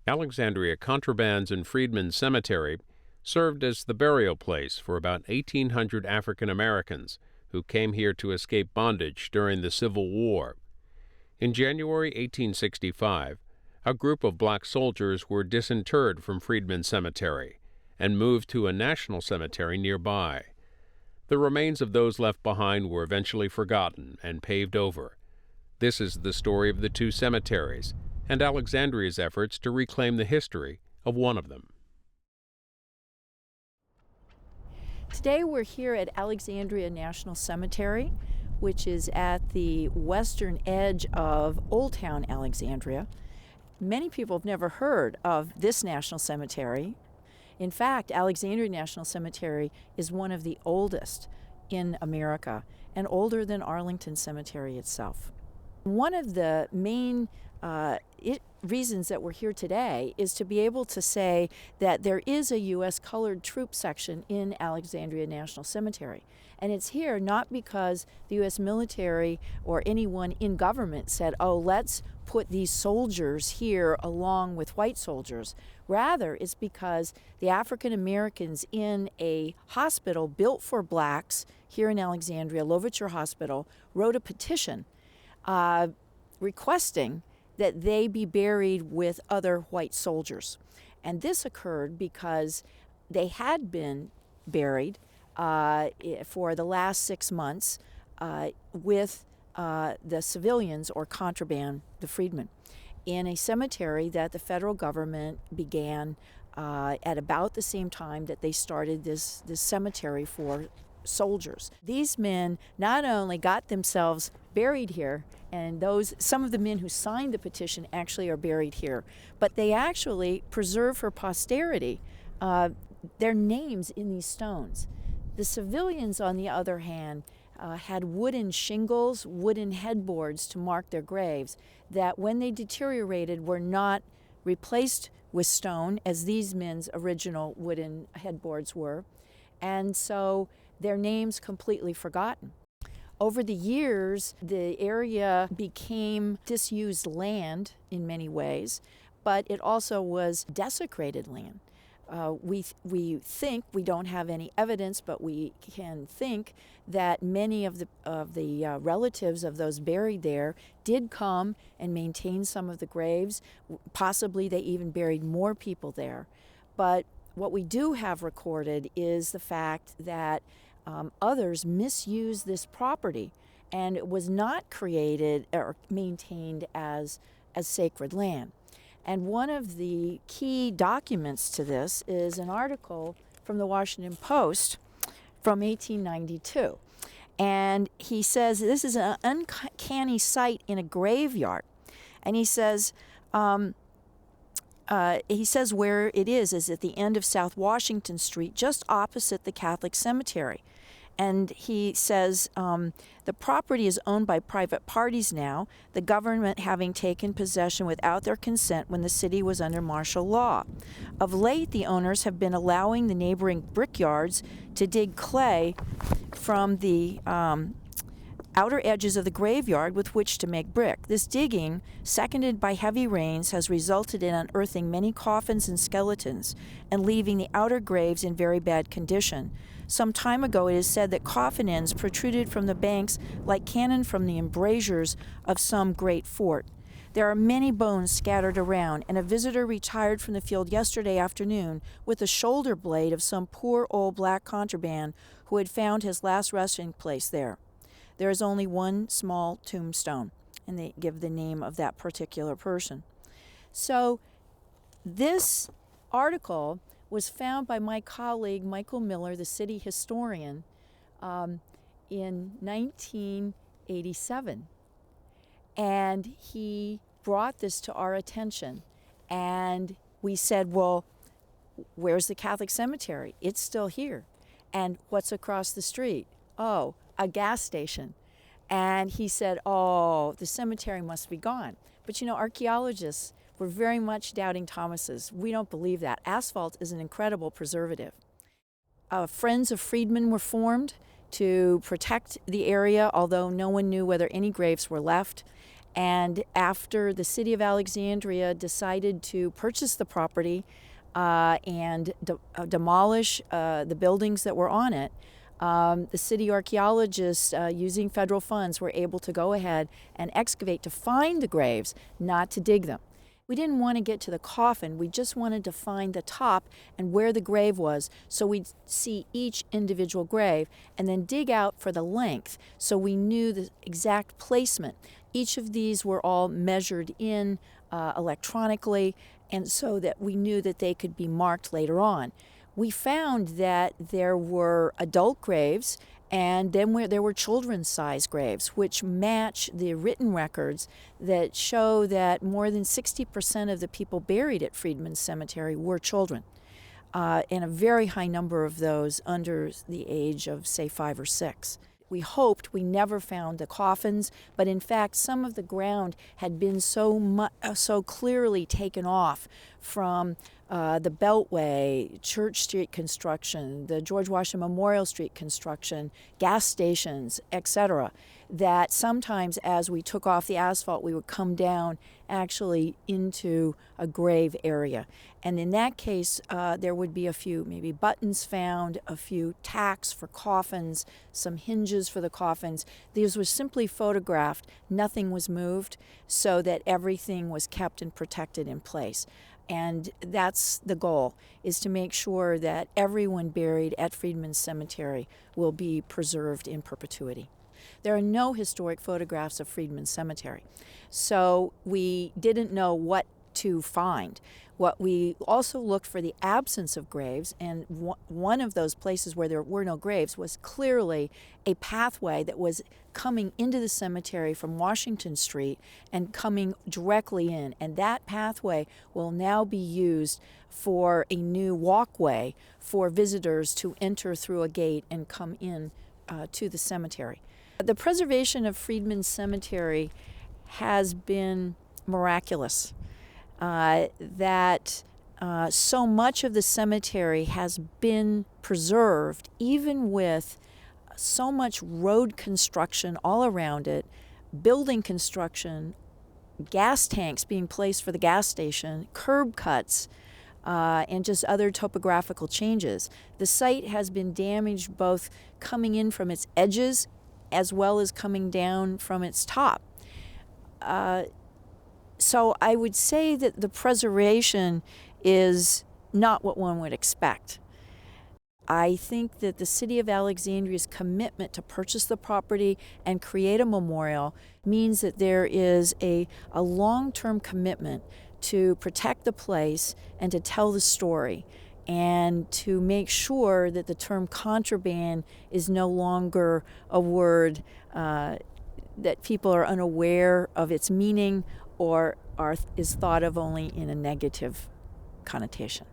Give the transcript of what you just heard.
Alexandria Contrabands and Freedmen Cemetery served as the burial place for about 1,800 African Americans who came here to escape bondage during the Civil War. In January 1865, a group of black soldiers were disinterred from Freedmen Cemetery and moved to a national cemetery nearby. The remains of those left behind were eventually forgotten and paved over. This is the story of the two cemeteries and Alexandria's efforts to reclaim the history of one of them. Today we're here at Alexandria National Cemetery, which is at the western edge of Old Town Alexandria. Many people have never heard of this national cemetery. In fact, Alexandria National Cemetery is one of the oldest in America and older than Arlington Cemetery itself. One of the main reasons that we're here today is to be able to say that there is a U.S. colored troop section in Alexandria National Cemetery. And it's here not because the U.S. military or anyone in government said, oh, let's put these soldiers here along with white soldiers. Rather, it's because the African Americans in a hospital built for blacks here in Alexandria, Louverture Hospital, wrote a petition requesting that they be buried with other white soldiers. And this occurred because they had been buried for the last 6 months with the civilians or contraband, the freedmen, in a cemetery that the federal government began at about the same time that they started this cemetery for soldiers. These men not only got themselves buried here, and some of the men who signed the petition actually are buried here, but they actually preserve for posterity their names in these stones. The civilians, on the other hand, had wooden shingles, wooden headboards to mark their graves that when they deteriorated were not replaced with stone as these men's original wooden headboards were, and so their names completely forgotten. Over the years, the area became disused land in many ways, but it also was desecrated land. We think, we don't have any evidence, but we can think that many of the relatives of those buried there did come and maintain some of the graves. Possibly they even buried more people there. But what we do have recorded is the fact that others misused this property, and it was not created or maintained as sacred land. And one of the key documents to this is an article from the Washington Post from 1892. And he says this is an uncanny sight in a graveyard. And he says where it is at the end of South Washington Street, just opposite the Catholic Cemetery. And he says the property is owned by private parties now, the government having taken possession without their consent when the city was under martial law. Of late, the owners have been allowing the neighboring brickyards to dig clay from the outer edges of the graveyard with which to make brick. This digging, seconded by heavy rains, has resulted in unearthing many coffins and skeletons and leaving the outer graves in very bad condition. Some time ago, it is said that coffin ends protruded from the banks like cannon from the embrasures of some great fort. There are many bones scattered around, and a visitor retired from the field yesterday afternoon with the shoulder blade of some poor old black contraband who had found his last resting place there. There is only one small tombstone, and they give the name of that particular person. So this article was found by my colleague Michael Miller, the city historian, in 1987. And he brought this to our attention. And we said, well, where's the Catholic Cemetery? It's still here. And what's across the street? Oh, a gas station. And he said, oh, the cemetery must be gone. But archaeologists were very much doubting Thomas's. We don't believe that. Asphalt is an incredible preservative. Friends of freedmen were formed to protect the area, although no one knew whether any graves were left. And after the city of Alexandria decided to purchase the property and demolish the buildings that were on it, the city archaeologists, using federal funds, were able to go ahead and excavate to find the graves, not to dig them. We didn't want to get to the coffin. We just wanted to find the top and where the grave was, so we'd see each individual grave and then dig out for the length so we knew the exact placement. Each of these were all measured in electronically, and so that we knew that they could be marked later on. We found that there were adult graves, and then there were children's size graves, which match the written records that show that more than 60% of the people buried at Freedmen Cemetery were children, and a very high number of those under the age of, say, 5 or 6. We hoped we never found the coffins, but in fact some of the ground had been so clearly taken off from the Beltway, Church Street construction, the George Washington Memorial Street construction, gas stations, etc., that sometimes as we took off the asphalt, we would come down actually into a grave area. And in that case, there would be a few maybe buttons found, a few tacks for coffins, some hinges for the coffins. These were simply photographed. Nothing was moved, so that everything was kept and protected in place. And that's the goal, is to make sure that everyone buried at Freedmen Cemetery will be preserved in perpetuity. There are no historic photographs of Freedmen Cemetery, so we didn't know what to find. What we also looked for the absence of graves, and one of those places where there were no graves was clearly a pathway that was coming into the cemetery from Washington Street and coming directly in. And that pathway will now be used for a new walkway for visitors to enter through a gate and come in to the cemetery. The preservation of Freedmen Cemetery has been miraculous. That so much of the cemetery has been preserved, even with so much road construction all around it, building construction, gas tanks being placed for the gas station, curb cuts, and just other topographical changes. The site has been damaged both coming in from its edges as well as coming down from its top. So I would say that the preservation is not what one would expect. I think that the city of Alexandria's commitment to purchase the property and create a memorial means that there is a long-term commitment to protect the place and to tell the story, and to make sure that the term contraband is no longer a word that people are unaware of its meaning or is thought of only in a negative connotation.